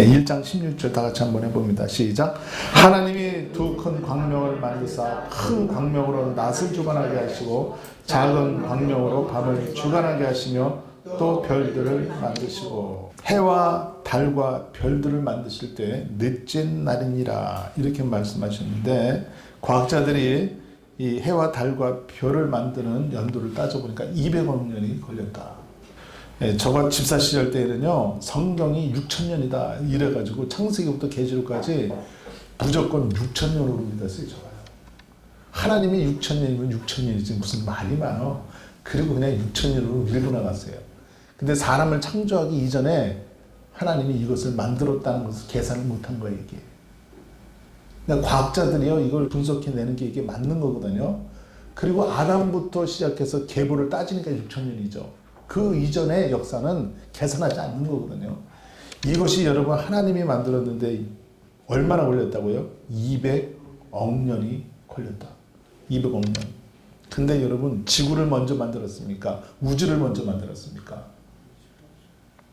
1장 16절 다 같이 한번 해봅니다. 시작. 하나님이 두 큰 광명을 만드사 큰 광명으로 낮을 주관하게 하시고 작은 광명으로 밤을 주관하게 하시며 또 별들을 만드시고 해와 달과 별들을 만드실 때 넷째 날이니라 이렇게 말씀하셨는데, 과학자들이 이 해와 달과 별을 만드는 연도를 따져보니까 200억 년이 걸렸다. 저가 집사 시절 때에는요, 성경이 6,000년이다 이래가지고 창세기부터 계시록까지 무조건 6,000년으로 믿었어요. 저가요. 하나님이 6,000년이면 6,000년이지 무슨 말이 많어. 그리고 그냥 6,000년으로 밀고 나갔어요. 근데 사람을 창조하기 이전에 하나님이 이것을 만들었다는 것을 계산을 못한 거예요, 이게. 그러니까 과학자들이요, 이걸 분석해내는 게 이게 맞는 거거든요. 그리고 아담부터 시작해서 계보를 따지니까 6,000년이죠. 그 이전의 역사는 계산하지 않는 거거든요. 이것이 여러분 하나님이 만들었는데 얼마나 걸렸다고요? 200억 년이 걸렸다. 200억 년. 근데 여러분, 지구를 먼저 만들었습니까? 우주를 먼저 만들었습니까?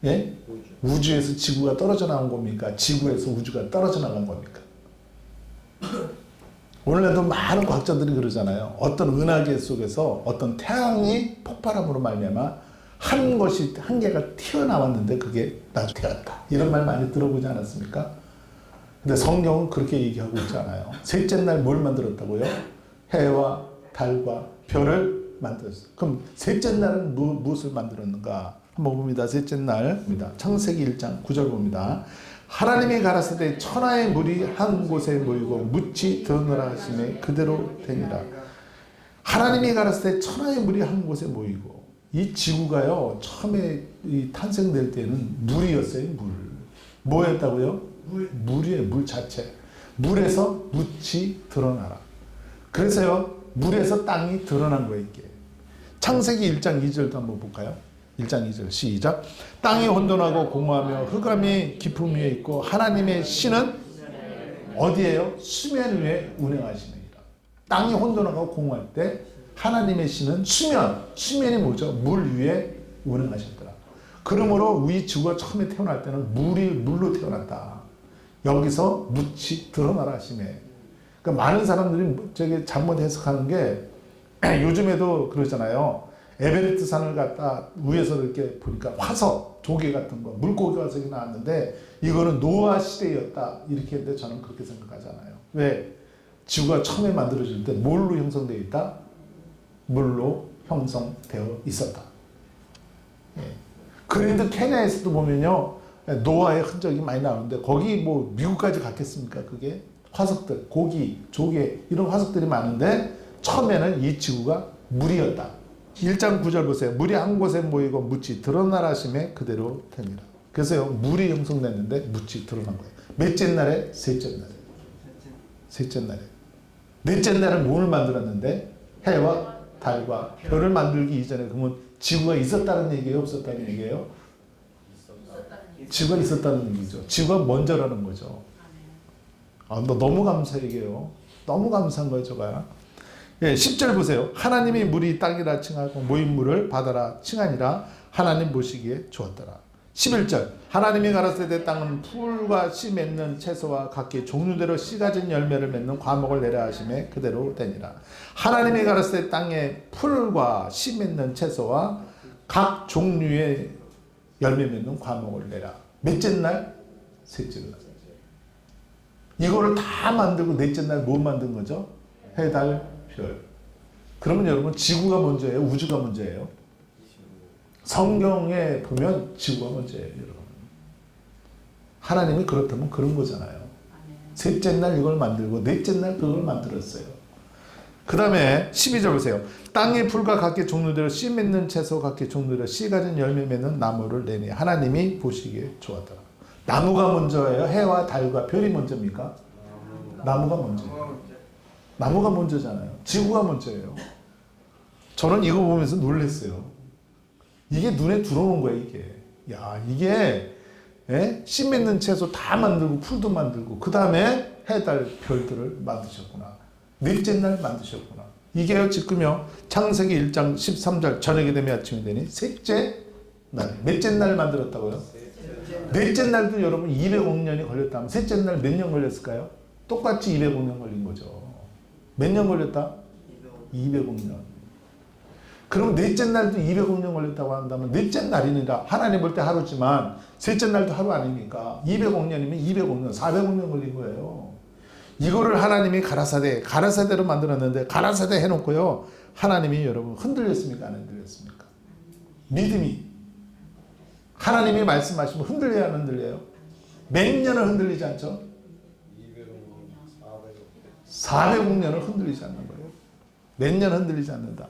예? 우주에서 지구가 떨어져 나온 겁니까? 지구에서 우주가 떨어져 나간 겁니까? 오늘날도 많은 과학자들이 그러잖아요. 어떤 은하계 속에서 어떤 태양이 폭발함으로 말미암아 한 개가 튀어나왔는데 그게 나중에 되었다. 이런 말 많이 들어보지 않았습니까? 근데 성경은 그렇게 얘기하고 있잖아요. 셋째 날 뭘 만들었다고요? 해와 달과 별을 만들었어요. 그럼 셋째 날은 무엇을 만들었는가? 한번 봅니다. 셋째 날입니다. 창세기 1장 9절 봅니다. 하나님이 가라사대 천하의 물이 한 곳에 모이고 묻이 드러나라 하시매 그대로 되니라. 하나님이 가라사대 천하의 물이 한 곳에 모이고, 이 지구가요, 처음에 이 탄생될 때는 물이었어요. 뭐였다고요? 물이에요. 물 자체. 물에서 묻이 드러나라. 그래서요, 물에서 땅이 드러난 거예요, 이게. 창세기 1장 2절도 한번 볼까요? 1장 2절 시작. 땅이 혼돈하고 공허하며 흑암이 깊음 위에 있고 하나님의 신은 어디에요? 수면 위에 운행하시느니라. 땅이 혼돈하고 공허할 때 하나님의 신은 수면이 뭐죠? 물 위에 운행하셨더라. 그러므로 우리 지구가 처음에 태어날 때는 물로 태어났다. 여기서 묻이 드러나라 하시네. 그러니까 많은 사람들이 저게 잘못 해석하는 게 요즘에도 그러잖아요. 에베레스트 산을 갖다 위에서 이렇게 보니까 화석, 조개 같은 거, 물고기 화석이 나왔는데 이거는 노아 시대였다. 이렇게 했는데 저는 그렇게 생각하잖아요. 왜? 지구가 처음에 만들어질 때 뭘로 형성되어 있다? 물로 형성되어 있었다. 예. 그랜드 캐니언에서도 보면요, 노아의 흔적이 많이 나오는데 거기 뭐 미국까지 갔겠습니까? 그게 화석들, 고기, 조개 이런 화석들이 많은데 처음에는 이 지구가 물이었다. 1장 9절 보세요. 물이 한 곳에 모이고 묻이 드러나라 하심에 그대로 됩니다. 그래서요, 물이 형성됐는데 묻이 드러난 거예요. 몇째 날에? 셋째 날에. 셋째 날에. 넷째 날은 뭘 만들었는데? 해와 달과 별을 만들기 이전에 그러면 지구가 있었다는 얘기예요? 없었다는 얘기예요? 지구가 있었다는 얘기죠. 지구가 먼저라는 거죠. 너무 감사 얘기해요. 너무 감사한 거예요, 저가. 예, 10절 보세요. 하나님이 물이 땅이라 칭하고 모인 물을 바다라 칭하니라. 하나님 보시기에 좋았더라. 11절. 하나님이 가라사대 땅은 풀과 씨 맺는 채소와 각기 종류대로 씨 가진 열매를 맺는 과목을 내라 하심에 그대로 되니라. 하나님이 가라사대 땅에 풀과 씨 맺는 채소와 각 종류의 열매 맺는 과목을 내라. 몇째 날? 셋째 날. 이거를 다 만들고 넷째 날 뭐 만든 거죠? 해, 달, 별. 그러면 여러분, 지구가 먼저예요? 우주가 먼저예요? 성경에 보면 지구가 먼저예요, 여러분. 하나님이 그렇다면 그런 거잖아요. 셋째 날 이걸 만들고 넷째 날 그걸 만들었어요. 그 다음에 12절 보세요. 땅의 풀과 각기 종류대로 씨 맺는 채소 각기 종류대로 씨 가진 열매 맺는 나무를 내니 하나님이 보시기에 좋았더라. 나무가 먼저예요? 해와 달과 별이 먼저입니까? 나무가 먼저예요. 나무가 먼저잖아요. 지구가 먼저예요. 저는 이거 보면서 놀랐어요. 이게 눈에 들어오는 거예요, 이게. 야, 이게 씨 맺는 채소 다 만들고 풀도 만들고 그 다음에 해, 달, 별들을 만드셨구나. 넷째 날 만드셨구나. 이게요, 지금요, 창세기 1장 13절 저녁이 되면 아침이 되니 셋째 날. 몇째 날 만들었다고요? 넷째 날도 여러분 200억 년이 걸렸다면 셋째 날 몇 년 걸렸을까요? 똑같이 200억 년 걸린 거죠. 몇 년 걸렸다? 200억 년. 그럼 넷째 날도 200억 년 걸렸다고 한다면 넷째 날이니라 하나님 볼 때 하루지만 셋째 날도 하루 아닙니까? 200억 년이면 200억 년, 400억 년 걸린 거예요. 이거를 하나님이 가라사대로 만들었는데 가라사대 해놓고요. 하나님이 여러분 흔들렸습니까? 안 흔들렸습니까? 믿음이 하나님이 말씀하시면 흔들려야 안 흔들려요? 몇 년을 흔들리지 않죠? 400억 년을 흔들리지 않는 거예요. 몇 년 흔들리지 않는다.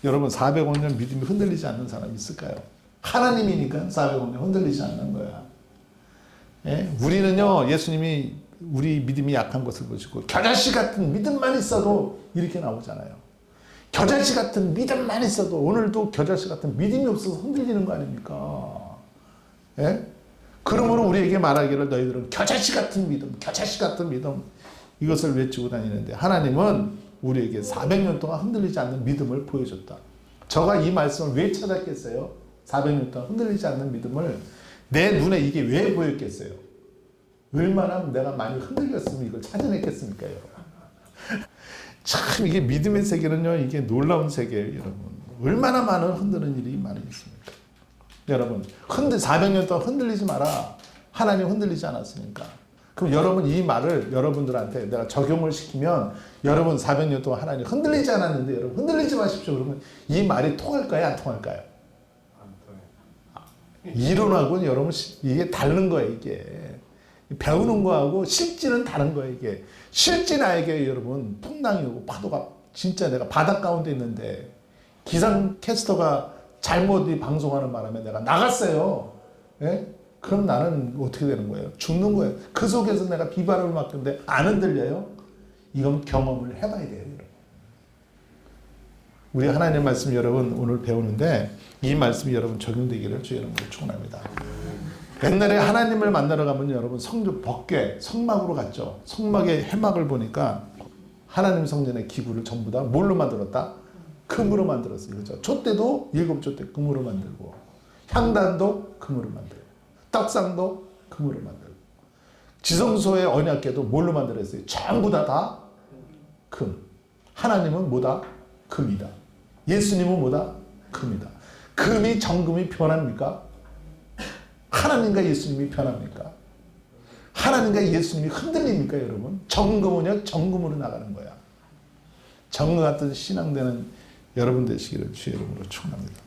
여러분 400억 년 믿음이 흔들리지 않는 사람이 있을까요? 하나님이니까 400억 년 흔들리지 않는 거야. 예? 우리는요, 예수님이 우리 믿음이 약한 것을 보시고 겨자씨 같은 믿음만 있어도 이렇게 나오잖아요. 겨자씨 같은 믿음만 있어도 오늘도 겨자씨 같은 믿음이 없어서 흔들리는 거 아닙니까? 예? 그러므로 우리에게 말하기를 너희들은 겨자씨 같은 믿음, 겨자씨 같은 믿음 이것을 외치고 다니는데 하나님은 우리에게 400년 동안 흔들리지 않는 믿음을 보여줬다. 저가 이 말씀을 왜 찾았겠어요? 400년 동안 흔들리지 않는 믿음을 내 눈에 이게 왜 보였겠어요? 얼마나 내가 많이 흔들렸으면 이걸 찾아냈겠습니까, 여러분? 참 이게 믿음의 세계는요, 이게 놀라운 세계예요, 여러분. 얼마나 많은 흔드는 일이 많이 있습니까? 여러분, 400년 동안 흔들리지 마라. 하나님 흔들리지 않았으니까. 그럼 여러분 이 말을 여러분들한테 내가 적용을 시키면 여러분 400년 동안 하나님 흔들리지 않았는데 여러분 흔들리지 마십시오. 그러면 이 말이 통할까요? 안 통할까요? 이론하고는 여러분 이게 다른 거예요, 이게. 배우는 거하고 실지는 다른 거예요, 이게. 실지 나에게 여러분 풍랑이 오고 파도가 진짜 내가 바닷 가운데 있는데 기상 캐스터가 잘못 방송하는 바람에 내가 나갔어요. 예? 그럼 나는 어떻게 되는 거예요? 죽는 거예요. 그 속에서 내가 비바람을 맞는데 안 흔들려요? 이건 경험을 해봐야 돼요, 여러분. 우리 하나님의 말씀 여러분 오늘 배우는데 이 말씀이 여러분 적용되기를 주 여러분을 축원합니다. 옛날에 하나님을 만나러 가면 여러분 성전 법궤 성막으로 갔죠. 성막의 해막을 보니까 하나님 성전의 기구를 전부 다 뭘로 만들었다? 금으로 만들었어요. 그렇죠? 촛대도 7촛대 금으로 만들고 향단도 금으로 만들고 떡상도 금으로 만들고 지성소의 언약궤도 뭘로 만들었어요? 전부 다 금. 하나님은 뭐다? 금이다. 예수님은 뭐다? 금이다. 금이 정금이 변합니까? 하나님과 예수님이 변합니까? 하나님과 예수님이 흔들립니까, 여러분? 정금은요, 정금으로 나가는 거야. 정금 같은 신앙되는 여러분 되시기를 주의 이름으로 축원합니다.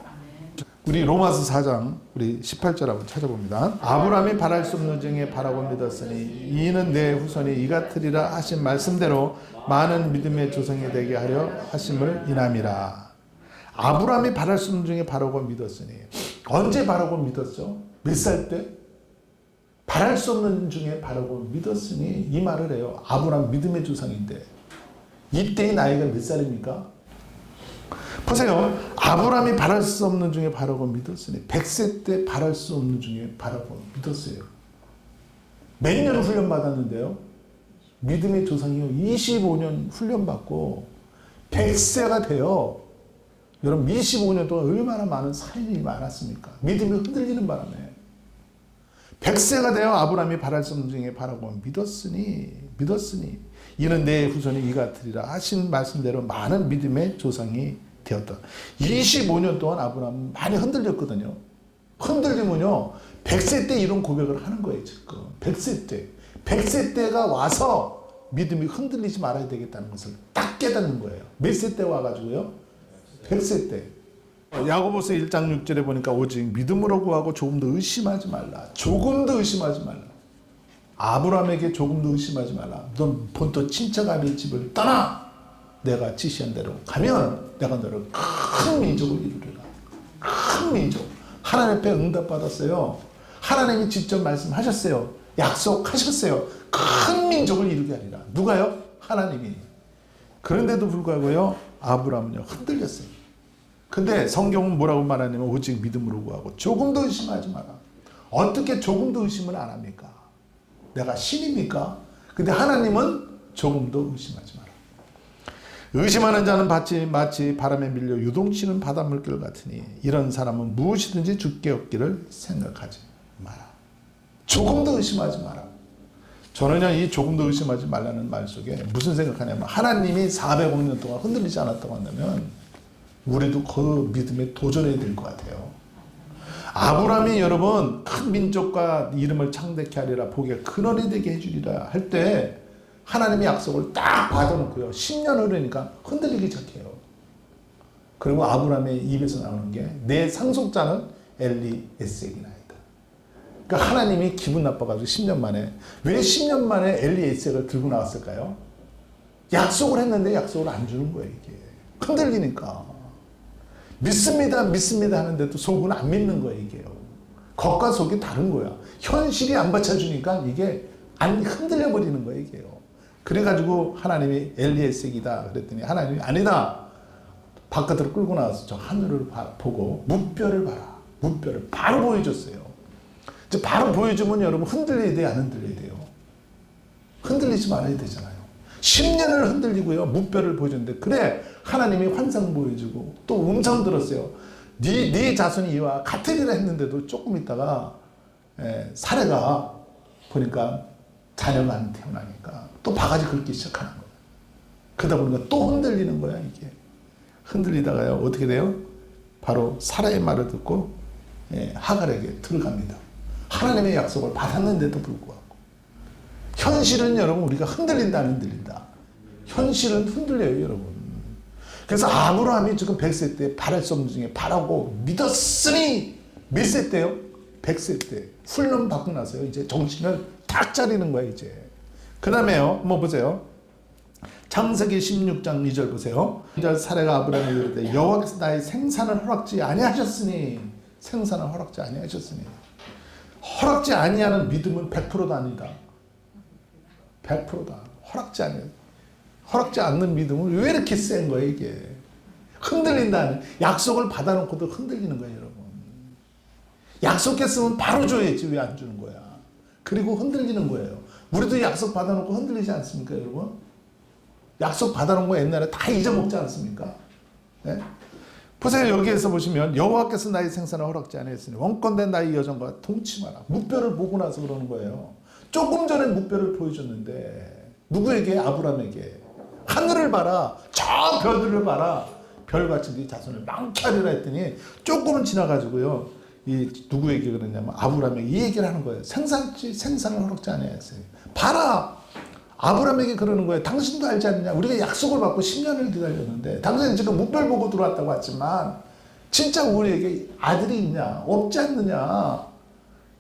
우리 로마서 4장 우리 18절 한번 찾아봅니다. 아브라함이 바랄 수 없는 중에 바라고 믿었으니 이는 내 후손이 이같으리라 하신 말씀대로 많은 믿음의 조상이 되게 하려 하심을 인함이라. 아브라함이 바랄 수 없는 중에 바라고 믿었으니 언제 바라고 믿었죠? 몇 살 때? 바랄 수 없는 중에 바라고 믿었으니 이 말을 해요. 아브라함 믿음의 조상인데 이때의 나이가 몇 살입니까? 보세요. 아브라함이 바랄 수 없는 중에 바라고 믿었으니 100세 때 바랄 수 없는 중에 바라고 믿었어요. 몇 년 훈련받았는데요? 믿음의 조상이요. 25년 훈련받고 100세가 돼요. 여러분 25년 동안 얼마나 많은 사연이 많았습니까? 믿음이 흔들리는 바람에 100세가 되어 아브라함이 바랄 수 없는 중에 바라고 믿었으니 이는 내 후손이 이같으리라 하신 말씀대로 많은 믿음의 조상이 되었다. 25년 동안 아브라함은 많이 흔들렸거든요. 흔들리면요 100세 때 이런 고백을 하는 거예요. 지금 100세 때가 와서 믿음이 흔들리지 말아야 되겠다는 것을 딱 깨닫는 거예요. 몇 세 때 와가지고요? 100세 때. 야고보서 1장 6절에 보니까 오직 믿음으로 구하고 조금도 의심하지 말라. 조금도 의심하지 말라. 아브라함에게 조금도 의심하지 말라. 넌 본토 친척 아비 집을 떠나 내가 지시한 대로 가면 내가 너를 큰 민족을 이루리라. 큰 민족. 하나님 앞에 응답받았어요. 하나님이 직접 말씀하셨어요. 약속하셨어요. 큰 민족을 이루게 하리라. 누가요? 하나님이. 그런데도 불구하고요 아브라함은요 흔들렸어요. 근데 성경은 뭐라고 말하냐면 오직 믿음으로 구하고 조금도 의심하지 마라. 어떻게 조금도 의심을 안 합니까? 내가 신입니까? 근데 하나님은 조금도 의심하지 마라. 의심하는 자는 마치 바람에 밀려 유동치는 바닷물결 같으니 이런 사람은 무엇이든지 죽게 없기를 생각하지 마라. 조금 더 의심하지 마라. 저는요, 이 조금 더 의심하지 말라는 말 속에 무슨 생각하냐면, 하나님이 400억 년 동안 흔들리지 않았다고 한다면 우리도 그 믿음에 도전해야 될 것 같아요. 아브라함이 여러분 큰 민족과 이름을 창대케 하리라, 복의 근원이 되게 해주리라 할 때 하나님의 약속을 딱 받아놓고요, 10년 흐르니까 흔들리기 시작해요. 그리고 아브라함의 입에서 나오는 게 내 상속자는 엘리에셀이나이다. 그러니까 하나님이 기분 나빠가지고 10년 만에, 왜 10년 만에 엘리에셀을 들고 나왔을까요? 약속을 했는데 약속을 안 주는 거예요. 이게 흔들리니까. 믿습니다 믿습니다 하는데도 속은 안 믿는 거예요. 이게요, 겉과 속이 다른 거야. 현실이 안 받쳐주니까 이게 안 흔들려 버리는 거예요. 이게요. 그래가지고 하나님이 엘리에셀이다 그랬더니 하나님이 아니다, 바깥으로 끌고 나와서 저 하늘을 보고 무뼈를 봐라. 무뼈를 바로 보여줬어요. 이제 바로 보여주면 여러분 흔들려야 돼요, 안 흔들려야 돼요? 흔들리지 말아야 되잖아요. 10년을 흔들리고요, 무뼈를 보여줬는데, 그래 하나님이 환상 보여주고 또 음성 들었어요. 네 자손이 이와 같으리라 했는데도 조금 있다가 사례가 보니까 자녀가 안 태어나니까 또 바가지 긁기 시작하는 거예요. 그러다 보니까 또 흔들리는 거야. 이게 흔들리다가요 어떻게 돼요? 바로 사라의 말을 듣고 하갈에게 들어갑니다. 하나님의 약속을 받았는데도 불구하고. 현실은 여러분 우리가 흔들린다 안 흔들린다? 현실은 흔들려요 여러분. 그래서 아브라함이 지금 100세 때 바랄 수 없는 중에 바라고 믿었으니 몇 세 때요? 100세 때 훈련 받고 나서요 이제 정신을 딱 차리는 거예요 이제. 그 다음에요 뭐 보세요. 창세기 16장 2절 보세요. 이제 사례가 아브라함에게 이르되 여호와께서 나의 생산을 허락지 아니하셨으니, 생산을 허락지 아니하셨으니. 허락지 아니하는 믿음은 100%도 아니다. 100%다. 허락지 아니야. 허락지 않는 믿음은 왜 이렇게 센 거예요 이게. 흔들린다는, 약속을 받아놓고도 흔들리는 거예요 여러분. 약속했으면 바로 줘야지 왜 안 주는 거야. 그리고 흔들리는 거예요. 우리도 약속 받아놓고 흔들리지 않습니까 여러분? 약속 받아놓은 거 옛날에 다 잊어먹지 않습니까? 네? 보세요. 여기에서 보시면 여호와께서 나의 생산을 허락지 아니하였으니 원건된 나의 여정과 동침하라. 무뼈를 보고 나서 그러는 거예요. 조금 전에 무뼈를 보여줬는데 누구에게? 아브라함에게. 하늘을 봐라. 저 별들을 봐라. 별같이 네 자손을 많게 하리라 했더니 조금은 지나가지고요. 이 누구에게 그러냐면 아브라함에게 이 얘기를 하는 거예요. 생산을 허락지 아니하였으니. 봐라. 아브라함에게 그러는 거예요. 당신도 알지 않느냐? 우리가 약속을 받고 10년을 기다렸는데 당신은 지금 무별 보고 들어왔다고 했지만 진짜 우리에게 아들이 있냐? 없지 않느냐?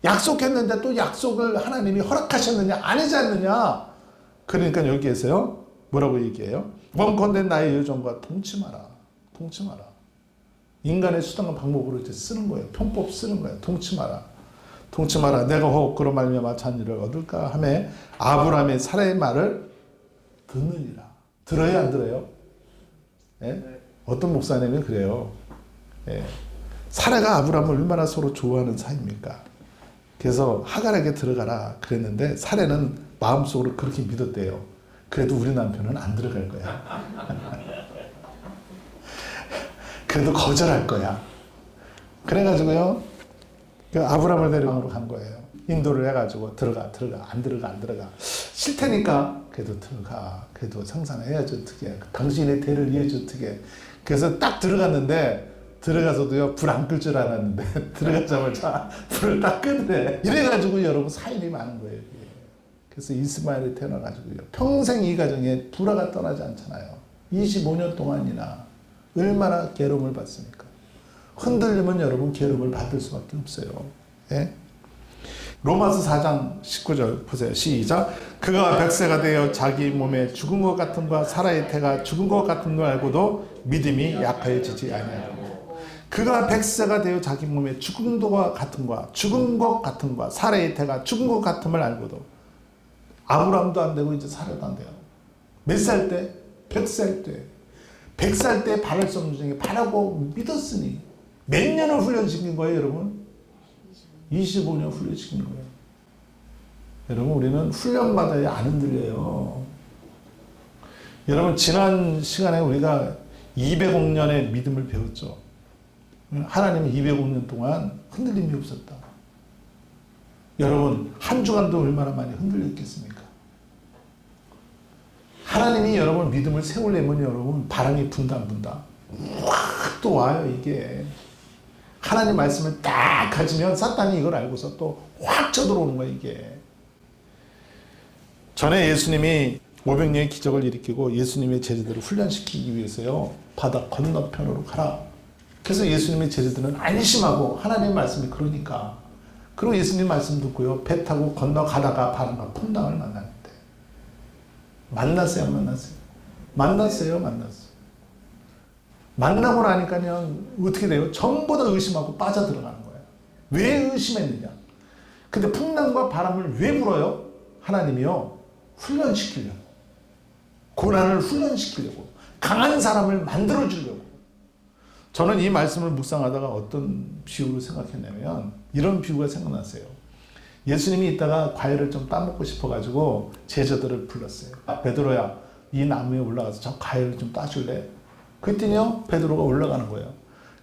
약속했는데 또 약속을 하나님이 허락하셨느냐? 아니지 않느냐? 그러니까 여기에서요. 뭐라고 얘기해요? 원컨대 나의 여정과 동침하라. 동침하라. 인간의 수단과 방법으로 이제 쓰는 거예요. 편법 쓰는 거예요. 동침하라. 동침하라. 내가 혹 그런 말미암아 잔일을 얻을까 하며 아브라함의 사라의 말을 듣느니라. 들어요 안 들어요? 예? 어떤 목사님이 그래요. 예. 사라가 아브라함을 얼마나 서로 좋아하는 사이입니까? 그래서 하갈에게 들어가라 그랬는데 사라는 마음속으로 그렇게 믿었대요. 그래도 우리 남편은 안 들어갈 거야. 그래도 거절할 거야. 그래가지고요. 아브라함을 데리고 간 거예요. 인도를 해가지고 들어가 안 들어가 싫다니까 그래도 들어가, 그래도 상상해야지 어떻게, 당신의 대를 이해하지 어떻게. 그래서 딱 들어갔는데 들어가서도요 불 안 끌 줄 알았는데 들어가자마자 불을 딱 끄네. 이래가지고 여러분 사연이 많은 거예요. 이게. 그래서 이스마엘이 태어나가지고요 평생 이 가정에 불화가 떠나지 않잖아요. 25년 동안이나 얼마나 괴로움을 받습니까? 흔들리면 여러분 괴로움을 받을 수밖에 없어요. 예? 로마서 4장 19절 보세요. 시작. 그가 100세가 되어 자기 몸에 죽은 것 같음과 사라의 태가 죽은 것 같은 걸 알고도 믿음이 약하여지지 아니하고. 그가 100세가 되어 자기 몸에 죽은 것 같음과 사라의 태가 죽은 것 같음을 알고도. 아브라함도 안 되고 이제 사라도 안 돼요. 몇 살 때? 100살 때. 100살 때 바랄 수 없는 중에 바라고 믿었으니. 몇 년을 훈련시킨 거예요 여러분? 25년 훈련시킨 거예요. 여러분 우리는 훈련받아야 안 흔들려요. 여러분 지난 시간에 우리가 200억 년의 믿음을 배웠죠. 하나님은 200억 년 동안 흔들림이 없었다. 여러분 한 주간도 얼마나 많이 흔들렸겠습니까? 하나님이 여러분 믿음을 세우려면 여러분 바람이 분다 안 분다? 확 또 와요 이게. 하나님 말씀을 딱 가지면 사탄이 이걸 알고서 또 확 쳐들어오는 거야 이게. 전에 예수님이 500년의 기적을 일으키고 예수님의 제자들을 훈련시키기 위해서요. 바다 건너편으로 가라. 그래서 예수님의 제자들은 안심하고 하나님의 말씀이 그러니까. 그리고 예수님 말씀 듣고요. 배 타고 건너가다가 바람과 풍랑을 만났는데. 만났어요 안 만났어요? 만났어요 만났어요. 만나고 나니까요. 어떻게 돼요? 전부 다 의심하고 빠져들어가는 거예요. 왜 의심했느냐? 근데 풍랑과 바람을 왜 불어요? 하나님이요. 훈련시키려고. 고난을 훈련시키려고. 강한 사람을 만들어주려고. 저는 이 말씀을 묵상하다가 어떤 비유로 생각했냐면 이런 비유가 생각났어요. 예수님이 이따가 과일을 좀 따먹고 싶어가지고 제자들을 불렀어요. 베드로야 이 나무에 올라가서 저 과일을 좀 따줄래? 그랬더니요 베드로가 올라가는 거예요.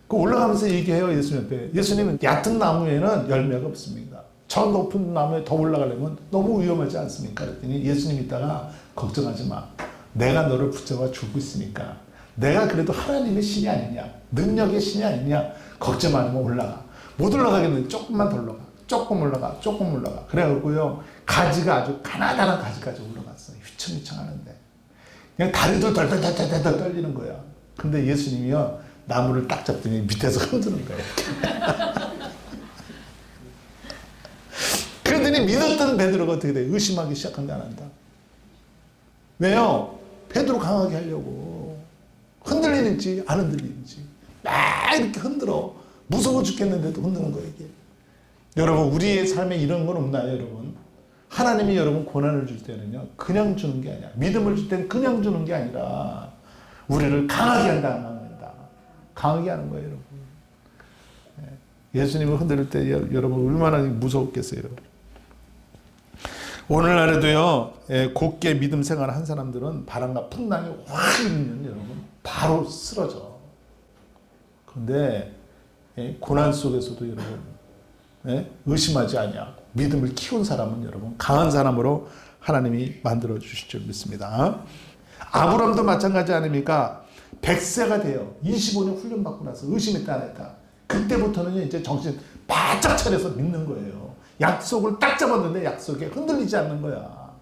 그 올라가면서 얘기해요 예수님 앞에. 예수님은 얕은 나무에는 열매가 없습니다. 저 높은 나무에 더 올라가려면 너무 위험하지 않습니까? 그랬더니 예수님 이따가 걱정하지 마. 내가 너를 붙잡아 주고 있으니까. 내가 그래도 하나님의 신이 아니냐. 능력의 신이 아니냐. 걱정 안 하면 올라가. 못 올라가겠는데 조금만 더 올라가. 조금 올라가. 조금 올라가. 그래갖고요. 가지가 아주 가나다란 가지까지 올라갔어요. 휘청휘청 하는데. 그냥 다리도 덜덜덜덜 떨리는 거야. 근데 예수님이요. 나무를 딱 잡더니 밑에서 흔드는 거예요. 그러더니 믿었던 베드로가 어떻게 돼? 의심하기 시작한다 안 한다? 왜요? 베드로 강하게 하려고. 흔들리는지 안 흔들리는지. 막 이렇게 흔들어. 무서워 죽겠는데도 흔드는 거예요 이게. 여러분 우리의 삶에 이런 건 없나요 여러분? 하나님이 여러분 고난을 줄 때는요. 그냥 주는 게 아니야. 믿음을 줄 때는 그냥 주는 게 아니라 우리를 강하게 한다. 강하게 하는 거예요 여러분. 예수님을 흔들 때 여러분 얼마나 무서웠겠어요. 오늘날에도요. 곱게 믿음 생활을 한 사람들은 바람과 풍랑이 확 일면 여러분 바로 쓰러져. 그런데 고난 속에서도 여러분 의심하지 아니하고 믿음을 키운 사람은 여러분 강한 사람으로 하나님이 만들어 주실 줄 믿습니다. 아브람도 마찬가지 아닙니까? 100세가 돼요. 25년 훈련받고 나서 의심했다 안 했다. 그때부터는 이제 정신 바짝 차려서 믿는 거예요. 약속을 딱 잡았는데 약속에 흔들리지 않는 거야.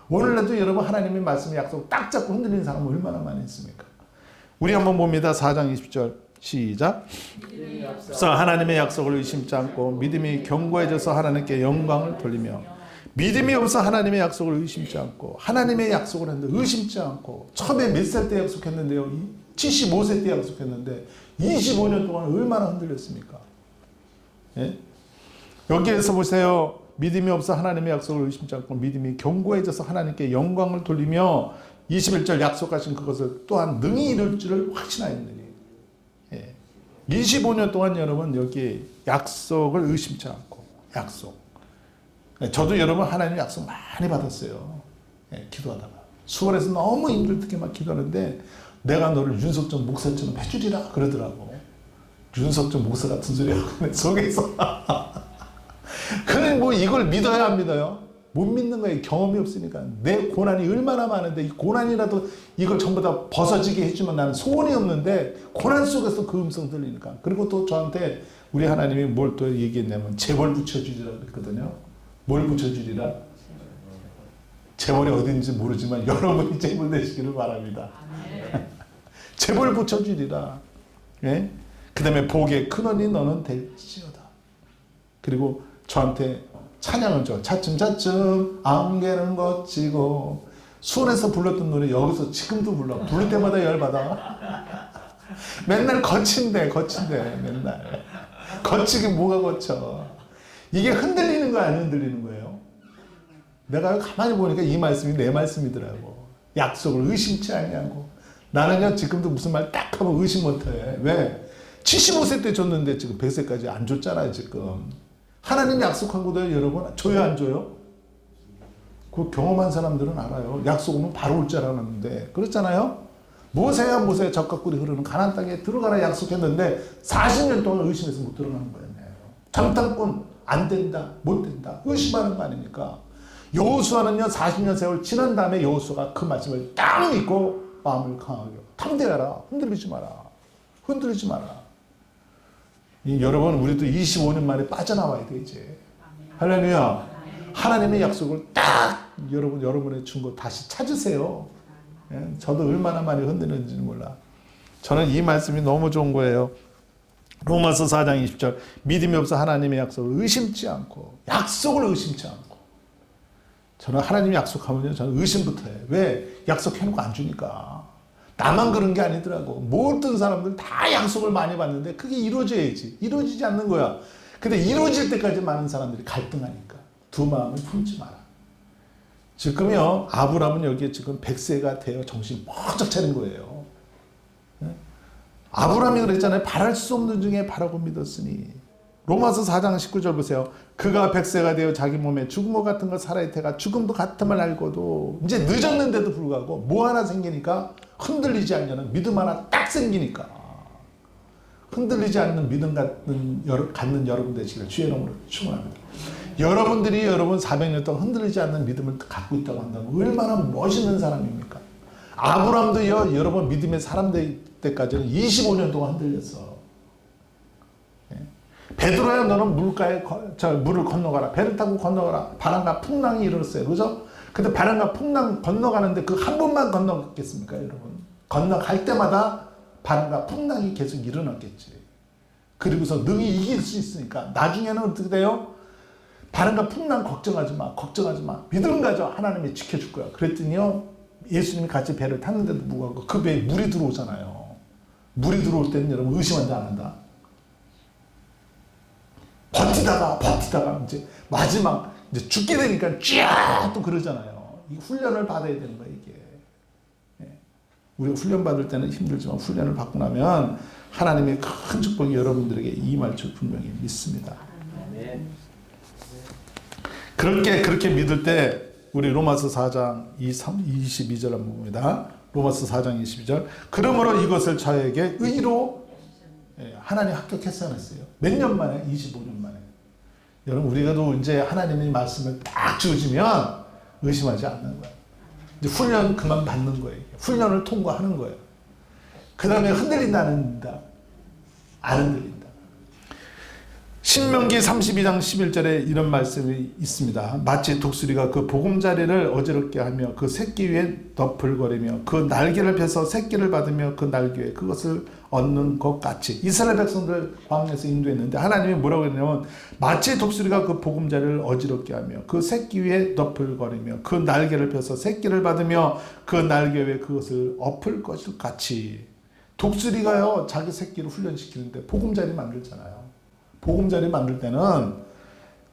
오늘날도 여러분 하나님의 말씀의 약속 딱 잡고 흔들리는 사람 얼마나 많이 있습니까? 우리 한번 봅니다. 4장 20절 시작. 그래서 하나님의 약속을 의심치 않고 믿음이 견고해져서 하나님께 영광을 돌리며 믿음이 없어 하나님의 약속을 의심치 않고 하나님의 약속을 했는데 의심치 않고 처음에 몇 살 때 약속했는데요. 75세 때 약속했는데 25년 동안 얼마나 흔들렸습니까? 예? 여기에서 보세요. 믿음이 없어 하나님의 약속을 의심치 않고 믿음이 견고해져서 하나님께 영광을 돌리며 21절 약속하신 그것을 또한 능히 이룰 줄을 확신하였느니. 예. 25년 동안 여러분 여기 약속을 의심치 않고 약속. 저도 여러분 하나님 약속 많이 받았어요. 예, 기도하다가. 수원에서 너무 힘들게 막 기도하는데 내가 너를 윤석전 목사처럼 해주리라 그러더라고. 윤석전 목사 같은 소리 하고 내 속에서. 근데 뭐 이걸 믿어야 안 믿어요? 못 믿는 거예요. 경험이 없으니까. 내 고난이 얼마나 많은데 이 고난이라도 이걸 전부 다 벗어지게 해주면 나는 소원이 없는데 고난 속에서 그 음성 들리니까. 그리고 또 저한테 우리 하나님이 뭘 또 얘기했냐면 재벌 붙여주리라 그랬거든요. 뭘 붙여주리라? 재벌이 어딘지 모르지만 여러분이 재벌 되시기를 바랍니다. 재벌 붙여주리라. 예? 그 다음에 복의 큰언니 너는 될지어다. 그리고 저한테 찬양을 줘. 차츰차츰 안개는 걷히고. 수원에서 불렀던 노래 여기서 지금도 불러. 부를 때마다 열받아. 맨날 거친대 맨날. 거치긴 뭐가 거쳐. 이게 흔들리는 거 안 흔들리는 거예요? 내가 가만히 보니까 이 말씀이 내 말씀이더라고. 약속을 의심치 아니하고. 나는요 지금도 무슨 말 딱 하면 의심 못해. 왜? 75세 때 줬는데 지금 100세까지 안 줬잖아요 지금. 하나님 약속한 거도 여러분 줘요 안 줘요? 그 경험한 사람들은 알아요. 약속 오면 바로 올 줄 알았는데 그렇잖아요. 모세야 모세 젖과 꿀이 흐르는 가나안 땅에 들어가라 약속했는데 40년 동안 의심해서 못 들어가는 거예요. 장탄꾼 안 된다 못 된다 의심하는 거 아닙니까? 여호수아는요 40년 세월 지난 다음에 여호수아가 그 말씀을 딱 믿고 마음을 강하게 탐대하라 흔들리지 마라 흔들리지 마라. 여러분 우리도 25년 만에 빠져나와야 돼 이제. 할렐루야. 하나님의 약속을 딱 여러분의 준 거 다시 찾으세요. 예? 저도 얼마나 많이 흔들리는지 몰라. 저는 이 말씀이 너무 좋은 거예요. 로마서 4장 20절 믿음이 없어 하나님의 약속을 의심치 않고 약속을 의심치 않고. 저는 하나님이 약속하면요 저는 의심부터 해요. 왜? 약속해놓고 안 주니까. 나만 그런 게 아니더라고. 모든 사람들 다 약속을 많이 받는데 그게 이루어져야지. 이루어지지 않는 거야. 근데 이루어질 때까지 많은 사람들이 갈등하니까 두 마음을 품지 마라. 지금요 아브라함은 여기에 지금 100세가 되어 정신 번쩍 차린 거예요. 아브라함이 그랬잖아요. 바랄 수 없는 중에 바라고 믿었으니. 로마서 4장 19절 보세요. 그가 100세가 되어 자기 몸에 죽음과 같은 것 살아있다가 죽음도 같음을 알고도 이제 늦었는데도 불구하고 뭐 하나 생기니까 흔들리지 않냐는 믿음 하나 딱 생기니까 흔들리지 않는 믿음 갖는 여러분 되시길 주의 이름으로 축원합니다. 여러분들이 여러분 400년 동안 흔들리지 않는 믿음을 갖고 있다고 한다면 얼마나 멋있는 사람입니까? 아브라함도요 여러분 믿음의 사람 될 때까지는 25년 동안 흔들렸어. 베드로야 너는 물을 건너가라. 배를 타고 건너가라. 바람과 풍랑이 일어났어요. 그죠? 근데 바람과 풍랑 건너가는데 그 한 번만 건너겠습니까 여러분? 건너갈 때마다 바람과 풍랑이 계속 일어났겠지. 그리고서 능히 이길 수 있으니까 나중에는 어떻게 돼요? 바람과 풍랑 걱정하지 마. 걱정하지 마. 믿음 가져. 하나님이 지켜줄 거야. 그랬더니요 예수님이 같이 배를 탔는데도 불구하고 그 배에 물이 들어오잖아요. 물이 들어올 때는 여러분 의심한다 안 한다? 버티다가 이제 마지막 이제 죽게 되니까 쫙 또 그러잖아요. 이 훈련을 받아야 되는 거예요 이게. 우리가 훈련 받을 때는 힘들지만 훈련을 받고 나면 하나님의 큰 축복이 여러분들에게 임할 줄 분명히 믿습니다. 그렇게 믿을 때 우리 로마서 4장 22절 한번 봅니다. 로마서 4장 22절 그러므로 이것을 저에게 의로 하나님 합격했어요 안 했어요? 몇 년 만에? 25년 만에. 여러분 우리가도 이제 하나님의 말씀을 딱 주어지면 의심하지 않는 거예요. 이제 훈련 그만 받는 거예요. 훈련을 통과하는 거예요. 그 다음에 흔들린다 안 흔들린다? 안 흔들린다. 신명기 32장 11절에 이런 말씀이 있습니다. 마치 독수리가 그 보금자리를 어지럽게 하며 그 새끼 위에 너풀거리며 그 날개를 펴서 새끼를 받으며 그 날개에 그것을 얻는 것 같이. 이스라엘 백성들 광야에서 인도했는데 하나님이 뭐라고 했냐면 마치 독수리가 그 보금자리를 어지럽게 하며 그 새끼 위에 너풀거리며 그 날개를 펴서 새끼를 받으며 그 날개 위에 그것을 엎을 것을 같이. 독수리가요 자기 새끼를 훈련시키는데 보금자리 만들잖아요. 보금자리 만들 때는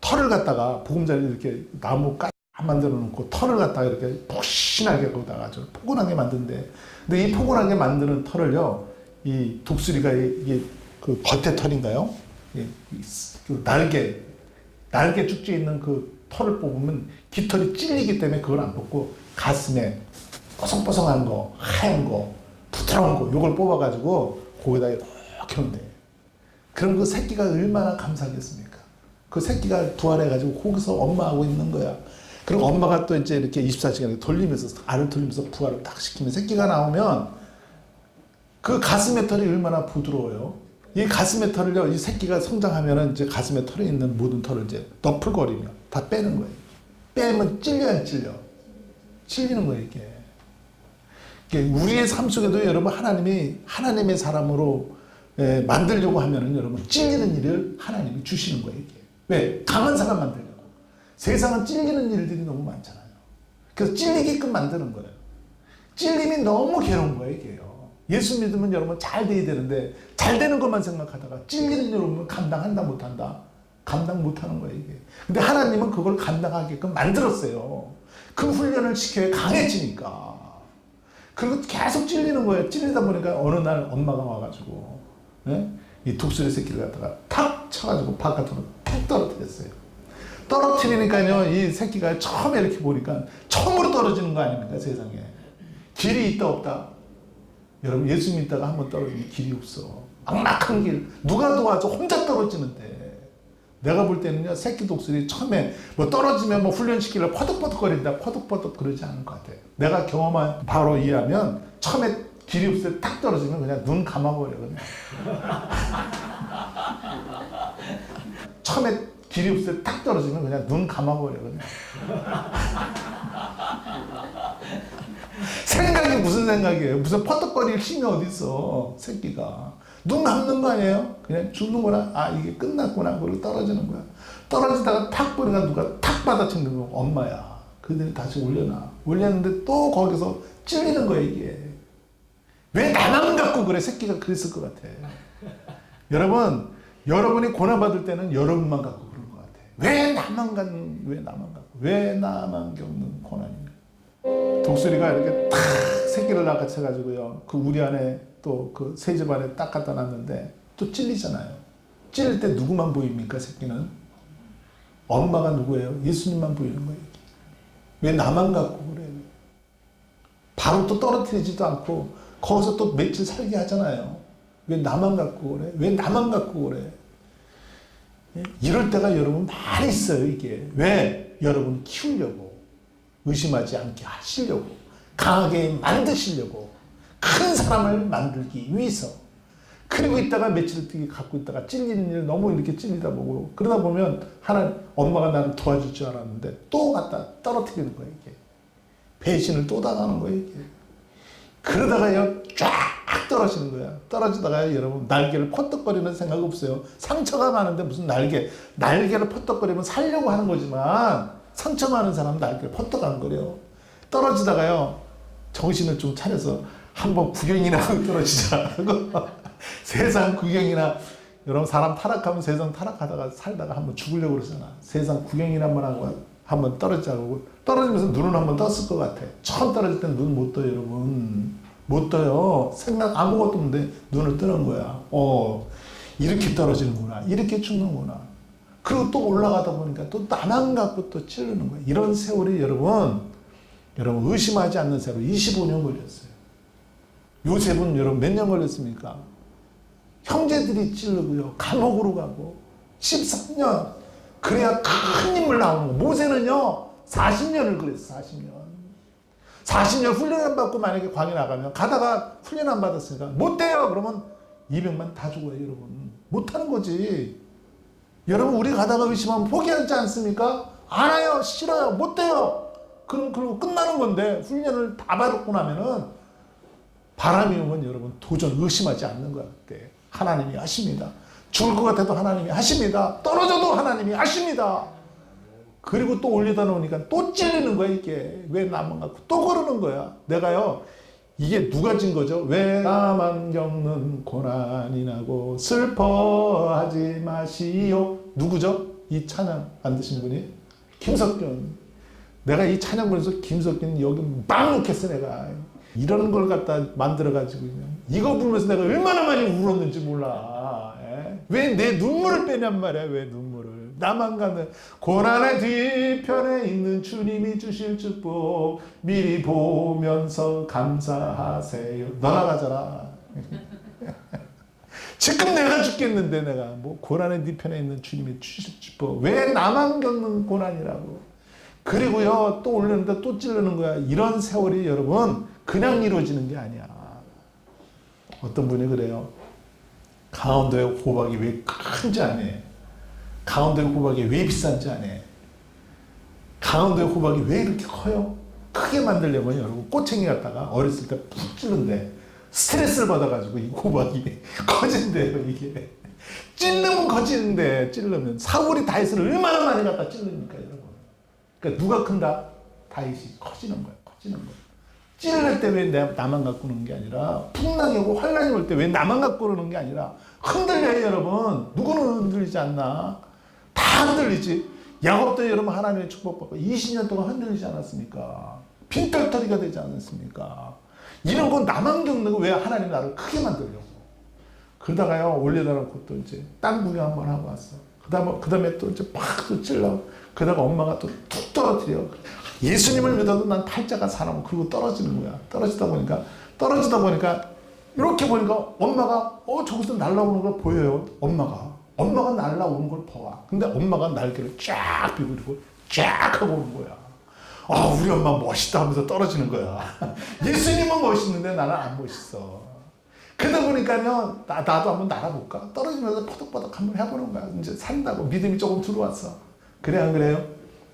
털을 갖다가 보금자리 이렇게 나무 만들어 놓고 털을 갖다가 이렇게 푹신하게 거기다가 좀 포근하게 만든대. 근데 이 포근하게 만드는 털을요, 이 독수리가 이게 그 겉에 털인가요? 그 날개 쭉지에 있는 그 털을 뽑으면 깃털이 찔리기 때문에 그걸 안 뽑고 가슴에 뽀송뽀송한 거, 하얀 거, 부드러운 거, 요걸 뽑아가지고 거기다 이렇게 놓는데. 그럼 그 새끼가 얼마나 감사하겠습니까? 그 새끼가 부활해가지고 거기서 엄마하고 있는 거야. 그리고 엄마가 또 이제 이렇게 24시간 돌리면서, 알을 돌리면서 부활을 딱 시키면 새끼가 나오면 그 가슴의 털이 얼마나 부드러워요. 이 가슴의 털을요, 이 새끼가 성장하면은 이제 가슴의 털에 있는 모든 털을 이제 너풀거리며 다 빼는 거예요. 빼면 찔려 안 찔려? 찔리는 거예요, 이게. 우리의 삶 속에도 여러분 하나님의 사람으로 만들려고 하면은 여러분 찔리는 일을 하나님이 주시는 거예요. 이게. 왜? 강한 사람 만들려고. 세상은 찔리는 일들이 너무 많잖아요. 그래서 찔리게끔 만드는 거예요. 찔림이 너무 괴로운 거예요. 이게요. 예수 믿으면 여러분 잘 돼야 되는데 잘 되는 것만 생각하다가 찔리는 여러분은 감당한다 못한다? 감당 못하는 거예요. 이게. 근데 하나님은 그걸 감당하게끔 만들었어요. 그 훈련을 시켜야 강해지니까. 그리고 계속 찔리는 거예요. 찔리다 보니까 어느 날 엄마가 와가지고 이 독수리 새끼를 갖다가 탁 쳐가지고 바깥으로 탁 떨어뜨렸어요. 떨어뜨리니까요, 이 새끼가 처음에 이렇게 보니까 처음으로 떨어지는 거 아닙니까, 세상에. 길이 있다 없다. 여러분, 예수 믿다가 한번 떨어지면 길이 없어. 막막한 길. 누가 도와줘? 혼자 떨어지는데. 내가 볼 때는요, 새끼 독수리 처음에 뭐 떨어지면 뭐 훈련시키려 퍼덕퍼덕거린다. 퍼덕퍼덕 그러지 않은 것 같아요. 내가 경험한 바로 이해하면 처음에 길이 없을 때 딱 떨어지면 그냥 눈 감아버려. 그냥. 처음에 길이 없을 때 딱 떨어지면 그냥 눈 감아버려. 그냥. 생각이 무슨 생각이에요? 무슨 퍼덕거릴 힘이 어디 있어, 새끼가. 눈 감는 거 아니에요? 그냥 죽는구나. 아, 이게 끝났구나. 그리고 떨어지는 거야. 떨어지다가 탁 보니까 누가 탁 받아치는 거 엄마야. 그들이 다시 올려놔. 올렸는데 또 거기서 찔리는 거야, 이게. 왜 나만 갖고 그래? 새끼가 그랬을 것 같아. 여러분, 여러분이 고난받을 때는 여러분만 갖고 그런 것 같아. 왜 나만 갖고, 왜 나만 겪는 고난입니까? 독수리가 이렇게 탁 새끼를 낚아채가지고요. 그 우리 안에 또 그 새 집 안에 딱 갖다 놨는데 또 찔리잖아요. 찔릴 때 누구만 보입니까, 새끼는? 엄마가 누구예요? 예수님만 보이는 거예요. 왜 나만 갖고 그래? 바로 또 떨어뜨리지도 않고 거기서 또 며칠 살게 하잖아요. 왜 나만 갖고 그래? 왜 나만 갖고 그래? 이럴 때가 여러분 많이 있어요, 이게. 왜? 여러분 키우려고. 의심하지 않게 하시려고. 강하게 만드시려고. 큰 사람을 만들기 위해서. 그리고 있다가 며칠 뒤에 갖고 있다가 찔리는 일 너무 이렇게 찔리다 보고 그러다 보면 엄마가 나를 도와줄 줄 알았는데 또 갖다 떨어뜨리는 거예요, 이게. 배신을 또 당하는 거예요, 이게. 그러다가요, 쫙 떨어지는 거야. 떨어지다가요, 여러분, 날개를 퍼떡거리는 생각 없어요. 상처가 많은데 무슨 날개를 퍼떡거리면 살려고 하는 거지만 상처 많은 사람은 날개를 퍼떡 안 거려. 떨어지다가요, 정신을 좀 차려서 한번 구경이나 하고 떨어지자. 세상 구경이나, 여러분, 사람 타락하면 세상 타락하다가 살다가 한번 죽으려고 그러잖아. 세상 구경이나 한번 하고 한번 떨어지자고. 떨어지면서 눈은 한번 떴을 것 같아. 처음 떨어질 땐 눈 못 떠요, 여러분. 못 떠요. 생각 아무것도 없는데 눈을 뜨는 거야. 이렇게 떨어지는구나. 이렇게 죽는구나. 그리고 또 올라가다 보니까 또 나만 갖고 또 찌르는 거야. 이런 세월이 여러분 의심하지 않는 세월 25년 걸렸어요. 요셉은 여러분 몇 년 걸렸습니까? 형제들이 찌르고요. 감옥으로 가고 13년. 그래야 큰 인물 나오는 거예요. 모세는요 40년을 그랬어. 40년 훈련 안 받고 만약에 광야 나가면 가다가 훈련 안 받았으니까 못 돼요. 그러면 200만 다 죽어요, 여러분. 못하는 거지. 여러분, 우리 가다가 의심하면 포기하지 않습니까? 안 해요. 싫어요. 못 돼요. 그리고 끝나는 건데 훈련을 다 받고 나면은 바람이 오면 여러분 도전 의심하지 않는 거야. 그때 하나님이 하십니다. 죽을 것 같아도 하나님이 하십니다. 떨어져도 하나님이 하십니다. 그리고 또 올리다 놓으니까 또 찔리는 거야, 이게. 왜 나만 갖고 또 그러는 거야. 내가요, 이게 누가 진 거죠? 왜 나만 겪는 고난이 나고 슬퍼하지 마시오. 누구죠? 이 찬양 만드신 분이? 김석균. 내가 이 찬양 부르면서 김석균 여기 빵 놓겠어, 내가. 이런 걸 갖다 만들어가지고 이거 부르면서 내가 얼마나 많이 울었는지 몰라. 왜 내 눈물을 빼냔 말이야. 왜 눈물을. 나만 가는 고난의 뒤편에 있는 주님이 주실 축복 미리 보면서 감사하세요. 너나 가져라. 지금 내가 죽겠는데 내가 뭐 고난의 뒤편에 있는 주님이 주실 축복. 왜 나만 겪는 고난이라고. 그리고요 또 올리는데 또 찌르는 거야. 이런 세월이 여러분 그냥 이루어지는 게 아니야. 어떤 분이 그래요. 강원도의 호박이 왜 큰지 아네. 강원도의 호박이 왜 비싼지 아네. 강원도의 호박이 왜 이렇게 커요? 크게 만들려면 여러분 꼬챙이 갖다가 어렸을 때 푹 찌른데 스트레스를 받아가지고 이 호박이 커진대요. 이게 찔르면 커지는데 찔르면 사울이 다윗을 얼마나 많이 갖다 찔릅니까 여러분. 그러니까 누가 큰다? 다윗이 커지는 거야. 커지는 거야. 찔릴 때 왜 나만 갖고 오는 게 아니라 풍랑이 오고 환란이 올 때 왜 나만 갖고 오는 게 아니라 흔들려요 여러분. 누구는 흔들리지 않나? 다 흔들리지. 야곱도 여러분 하나님의 축복받고 20년 동안 흔들리지 않았습니까? 빈털터리가 되지 않았습니까? 이런 건 나만 겪는 거 왜 하나님 나를 크게 만들려고. 그러다가요 올려다 놓고 또 이제 땅 구경 한번 하고 왔어. 그다음에 또 이제 팍 또 찔러. 그러다가 엄마가 또 툭 떨어뜨려. 예수님을 믿어도 난 팔자가 사람 그리고 떨어지는 거야. 떨어지다 보니까 이렇게 보니까 엄마가 저기서 날아오는 걸 보여요. 엄마가 날아오는 걸 봐. 근데 엄마가 날개를 쫙 펴고 이러고 쫙 하고 오는 거야. 우리 엄마 멋있다 하면서 떨어지는 거야. 예수님은 멋있는데 나는 안 멋있어. 그러다 보니까요, 나도 한번 날아볼까? 떨어지면서 퍼덕퍼덕 한번 해보는 거야. 이제 산다고 믿음이 조금 들어왔어. 그래, 안 그래요?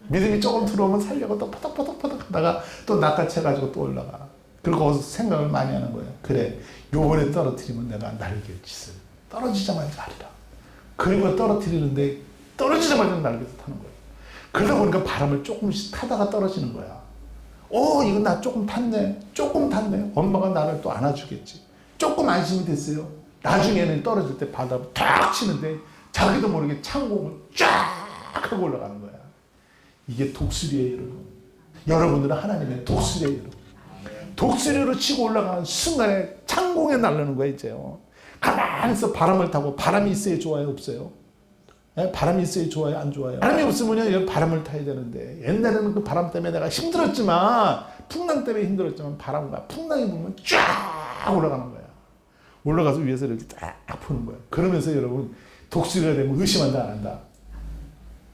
믿음이 조금 들어오면 살려고 또 퍼덕퍼덕 하다가 또 낚아채가지고 또 올라가. 그리고 거기서 생각을 많이 하는 거예요. 그래, 요번에 떨어뜨리면 내가 날개 짓을 떨어지자마자 하리라. 그리고 떨어뜨리는데 떨어지자마자 날개를 타는 거예요. 그러다 보니까 바람을 조금씩 타다가 떨어지는 거야. 이거 나 조금 탔네. 엄마가 나를 또 안아주겠지. 조금 안심이 됐어요. 나중에는 떨어질 때 바닥을 탁 치는데 자기도 모르게 창공을 쫙 하고 올라가는 거야. 이게 독수리예요, 여러분. 여러분들은 하나님의 독수리예요, 여러분. 독수리로 치고 올라가는 순간에 창공에 날르는 거야, 이제요. 가만히 있어 바람을 타고. 바람이 있어야 좋아요, 없어요? 바람이 있어야 좋아요, 안 좋아요? 바람이 없으면요, 바람을 타야 되는데, 옛날에는 그 바람 때문에 내가 힘들었지만, 풍랑 때문에 힘들었지만, 바람과 풍랑이 불면 쫙 올라가는 거야. 올라가서 위에서 이렇게 딱 푸는 거야. 그러면서 여러분, 독수리가 되면 의심한다, 안 한다?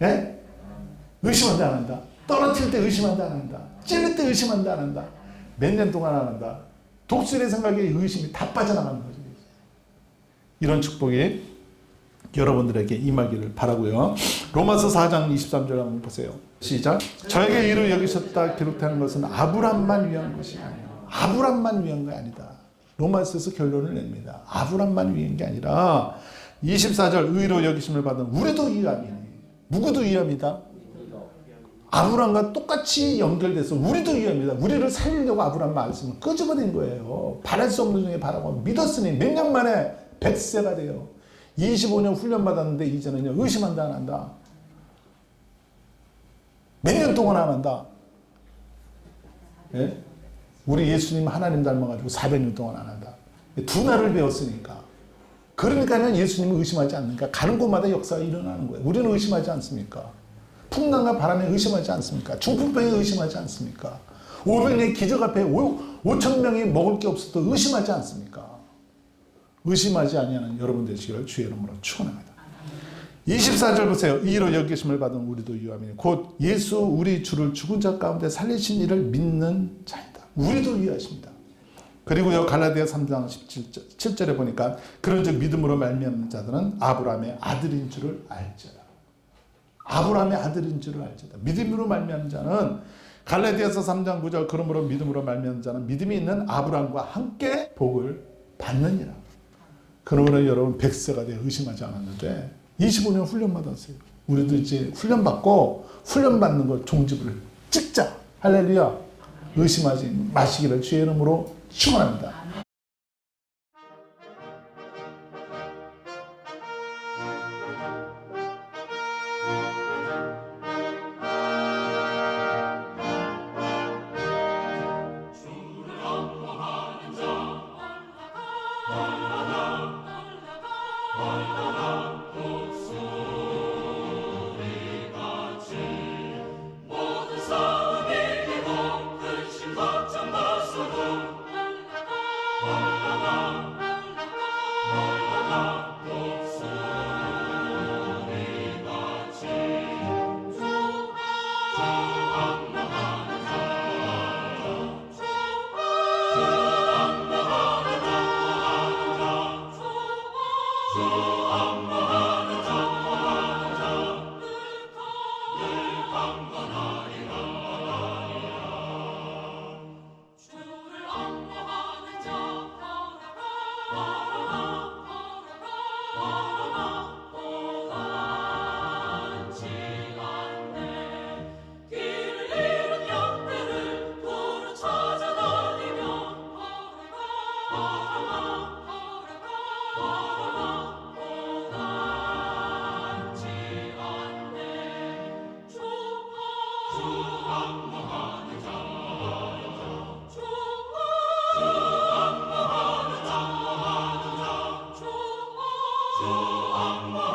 예? 의심한다, 안 한다? 떨어뜨릴 때 의심한다, 안 한다? 찔릴 때 의심한다, 안 한다? 몇 년 동안 안 한다? 독수리의 생각에 의심이 다 빠져나가는 거죠. 이런 축복이 여러분들에게 임하기를 바라고요. 로마서 4장 23절 한번 보세요. 시작. 저에게 이루 여기셨다 기록하는 것은 아브람만 위한 것이 아니에요. 아브람만 위한 게 아니다. 로마서에서 결론을 냅니다. 아브람만 위한 게 아니라 24절 의로 여기심을 받은 우리도 위함이니. 누구도 위함이다? 아브람과 똑같이 연결돼서 우리도 위함이다. 우리를 살리려고 아브람 말씀을 끄집어낸 거예요. 바랄 수 없는 중에 바라고 믿었으니 몇 년 만에 100세가 돼요. 25년 훈련 받았는데 이제는요 의심한다, 안 한다? 몇 년 동안 안 한다? 예? 우리 예수님 하나님 닮아가지고 400년 동안 안 한다. 두 날을 배웠으니까. 그러니까는 예수님은 의심하지 않으니까 가는 곳마다 역사가 일어나는 거예요. 우리는 의심하지 않습니까? 풍랑과 바람에 의심하지 않습니까? 중풍병에 의심하지 않습니까? 500년 기적 앞에 5,000명이 먹을 게 없어도 의심하지 않습니까? 의심하지 아니하는 여러분 되시기를 주의 이름으로 축원합니다. 24절 보세요. 이로 여기심을 받은 우리도 유함이니 곧 예수 우리 주를 죽은 자 가운데 살리신 이를 믿는 자이다. 우리도 유하십니다. 그리고요 갈라디아 3장 17절에 보니까 그런즉 믿음으로 말미암는 자들은 아브라함의 아들인 줄을 알지어다. 아브라함의 아들인 줄을 알지어다. 믿음으로 말미암는 자는 갈라디아서 3장 9절 그러므로 믿음으로 말미암는 자는 믿음이 있는 아브라함과 함께 복을 받느니라. 그러므로 여러분 100세가 되어 의심하지 않았는데 25년 훈련 받았어요. 우리도 이제 훈련 받고 훈련 받는 걸 종집을 찍자. 할렐루야. 의심하지 마시기를 주의 이름으로 축원합니다. 주